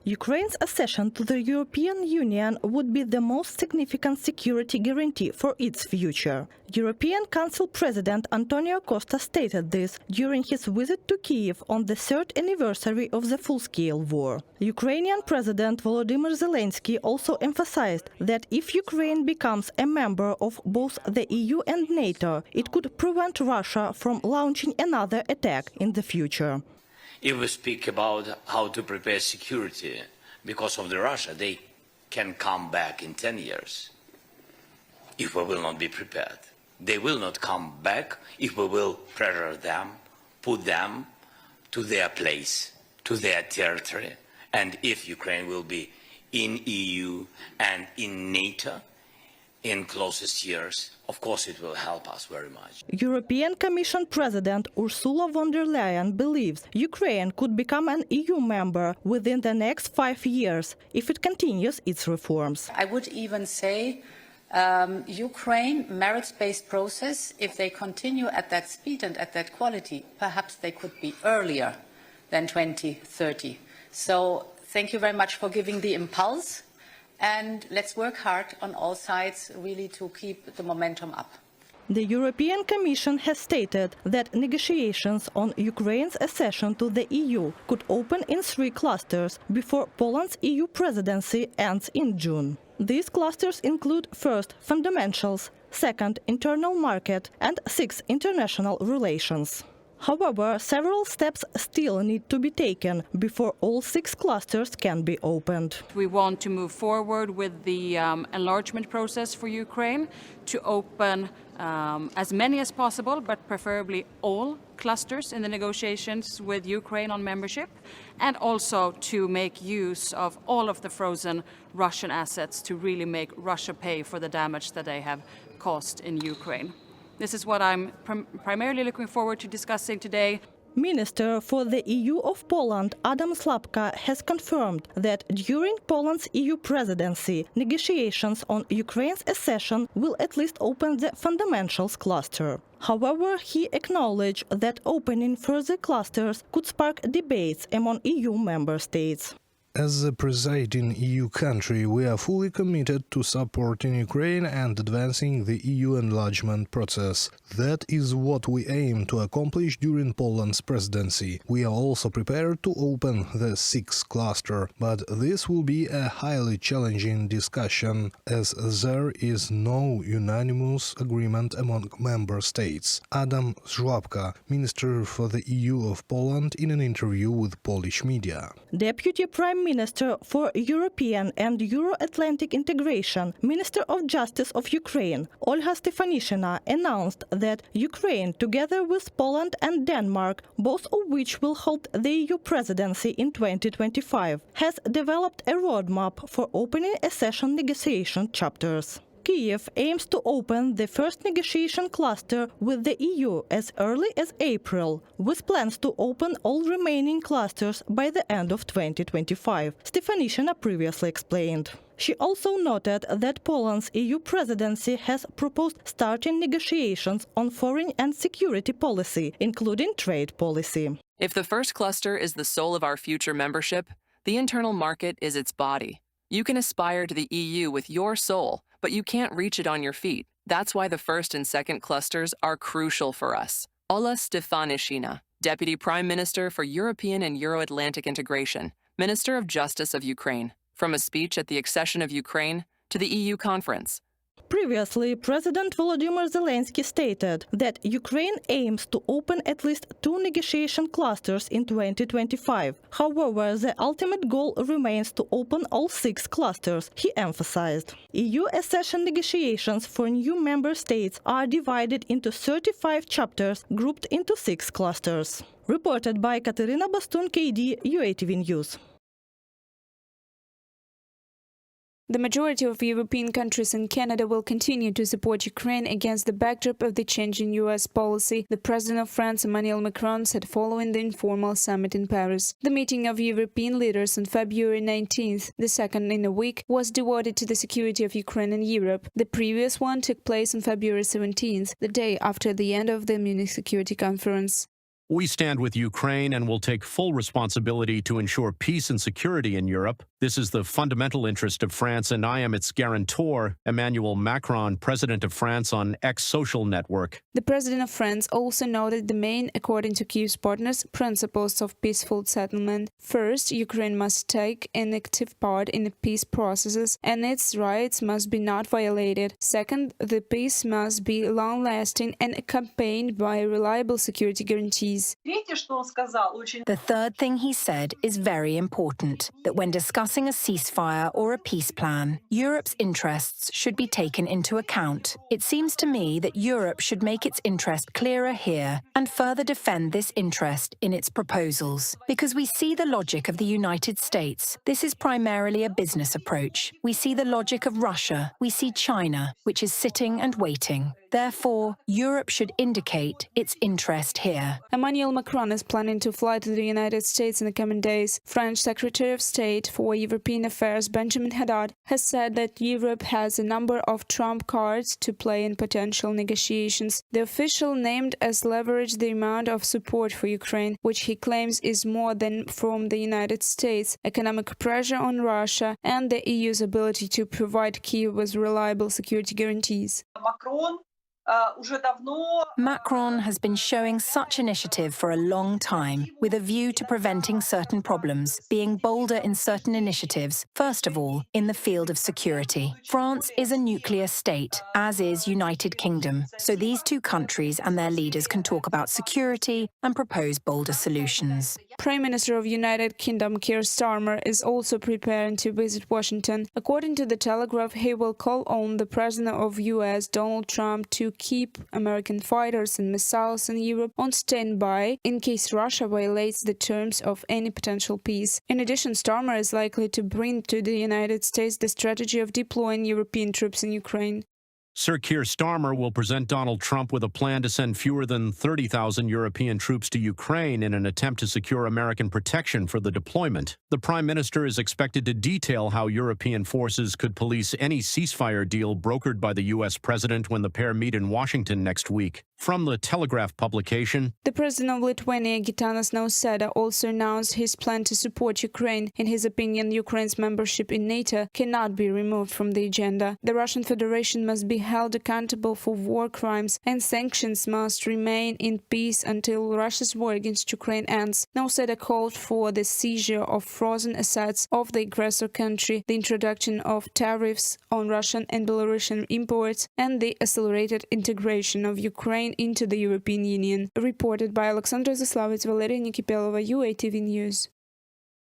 Ukraine's accession to the European Union would be the most significant security guarantee for its future. European Council President Antonio Costa stated this during his visit to Kyiv on the third anniversary of the full-scale war. Ukrainian President Volodymyr Zelensky also emphasized that if Ukraine becomes a member of both the EU and NATO, it could prevent Russia from launching another attack in the future. If we speak about how to prepare security because of the Russia, they can come back in 10 years if we will not be prepared. They will not come back if we will pressure them, put them to their place, to their territory. And if Ukraine will be in EU and in NATO in closest years, of course it will help us very much. European Commission President Ursula von der Leyen believes Ukraine could become an EU member within the next 5 years if it continues its reforms. I would even say Ukraine merit-based process, if they continue at that speed and at that quality, perhaps they could be earlier than 2030. So thank you very much for giving the impulse. And let's work hard on all sides really to keep the momentum up. The European Commission has stated that negotiations on Ukraine's accession to the EU could open in 3 clusters before Poland's EU presidency ends in June. These clusters include first, fundamentals, second, internal market, and 6, international relations. However, several steps still need to be taken before all 6 clusters can be opened. We want to move forward with the enlargement process for Ukraine to open as many as possible, but preferably all clusters in the negotiations with Ukraine on membership, and also to make use of all of the frozen Russian assets to really make Russia pay for the damage that they have caused in Ukraine. This is what I'm primarily looking forward to discussing today. Minister for the EU of Poland, Adam Slapka, has confirmed that during Poland's EU presidency, negotiations on Ukraine's accession will at least open the fundamentals cluster. However, he acknowledged that opening further clusters could spark debates among EU member states. As a presiding EU country, we are fully committed to supporting Ukraine and advancing the EU enlargement process. That is what we aim to accomplish during Poland's presidency. We are also prepared to open the 6th cluster, but this will be a highly challenging discussion, as there is no unanimous agreement among member states. Adam Slapka, Minister for the EU of Poland, in an interview with Polish media. Deputy Prime Minister for European and Euro-Atlantic Integration, Minister of Justice of Ukraine, Olga Stefanishina, announced that Ukraine, together with Poland and Denmark, both of which will hold the EU presidency in 2025, has developed a roadmap for opening accession negotiation chapters. Kyiv aims to open the first negotiation cluster with the EU as early as April, with plans to open all remaining clusters by the end of 2025, Stefanishina previously explained. She also noted that Poland's EU presidency has proposed starting negotiations on foreign and security policy, including trade policy. If the first cluster is the soul of our future membership, the internal market is its body. You can aspire to the EU with your soul, but you can't reach it on your feet. That's why the first and second clusters are crucial for us. Olga Stefanishina, Deputy Prime Minister for European and Euro-Atlantic Integration, Minister of Justice of Ukraine, from a speech at the accession of Ukraine to the EU conference. Previously, President Volodymyr Zelensky stated that Ukraine aims to open at least 2 negotiation clusters in 2025. However, the ultimate goal remains to open all 6 clusters, he emphasized. EU accession negotiations for new member states are divided into 35 chapters grouped into 6 clusters. Reported by Katerina Bastun, KD, UATV News. The majority of European countries and Canada will continue to support Ukraine against the backdrop of the changing U.S. policy, the President of France, Emmanuel Macron, said following the informal summit in Paris. The meeting of European leaders on February 19th, the second in a week, was devoted to the security of Ukraine and Europe. The previous one took place on February 17th, the day after the end of the Munich Security Conference. We stand with Ukraine and will take full responsibility to ensure peace and security in Europe. This is the fundamental interest of France, and I am its guarantor, Emmanuel Macron, President of France, on X social network. The President of France also noted the main, according to Kyiv's partners, principles of peaceful settlement. First, Ukraine must take an active part in the peace processes, and its rights must be not violated. Second, the peace must be long-lasting and accompanied by reliable security guarantees. The third thing he said is very important, that when discussing a ceasefire or a peace plan, Europe's interests should be taken into account. It seems to me that Europe should make its interest clearer here and further defend this interest in its proposals. Because we see the logic of the United States. This is primarily a business approach. We see the logic of Russia. We see China, which is sitting and waiting. Therefore, Europe should indicate its interest here. Emmanuel Macron is planning to fly to the United States in the coming days. French Secretary of State for European Affairs Benjamin Haddad has said that Europe has a number of trump cards to play in potential negotiations. The official named as leverage the amount of support for Ukraine, which he claims is more than from the United States, economic pressure on Russia, and the EU's ability to provide Kyiv with reliable security guarantees. Macron has been showing such initiative for a long time, with a view to preventing certain problems, being bolder in certain initiatives, first of all, in the field of security. France is a nuclear state, as is United Kingdom, so these two countries and their leaders can talk about security and propose bolder solutions. Prime Minister of United Kingdom Keir Starmer is also preparing to visit Washington. According to The Telegraph, he will call on the President of US, Donald Trump, to keep American fighters and missiles in Europe on standby in case Russia violates the terms of any potential peace. In addition, Starmer is likely to bring to the United States the strategy of deploying European troops in Ukraine. Sir Keir Starmer will present Donald Trump with a plan to send fewer than 30,000 European troops to Ukraine in an attempt to secure American protection for the deployment. The Prime Minister is expected to detail how European forces could police any ceasefire deal brokered by the U.S. President when the pair meet in Washington next week. From the Telegraph publication, the President of Lithuania, Gitanas Nausėda, also announced his plan to support Ukraine. In his opinion, Ukraine's membership in NATO cannot be removed from the agenda. The Russian Federation must be held accountable for war crimes, and sanctions must remain in peace until Russia's war against Ukraine ends. Nausėda called for the seizure of frozen assets of the aggressor country, the introduction of tariffs on Russian and Belarusian imports, and the accelerated integration of Ukraine into the European Union. Reported by Alexandra Zaslavets, Valeria Nikipelova, UATV News.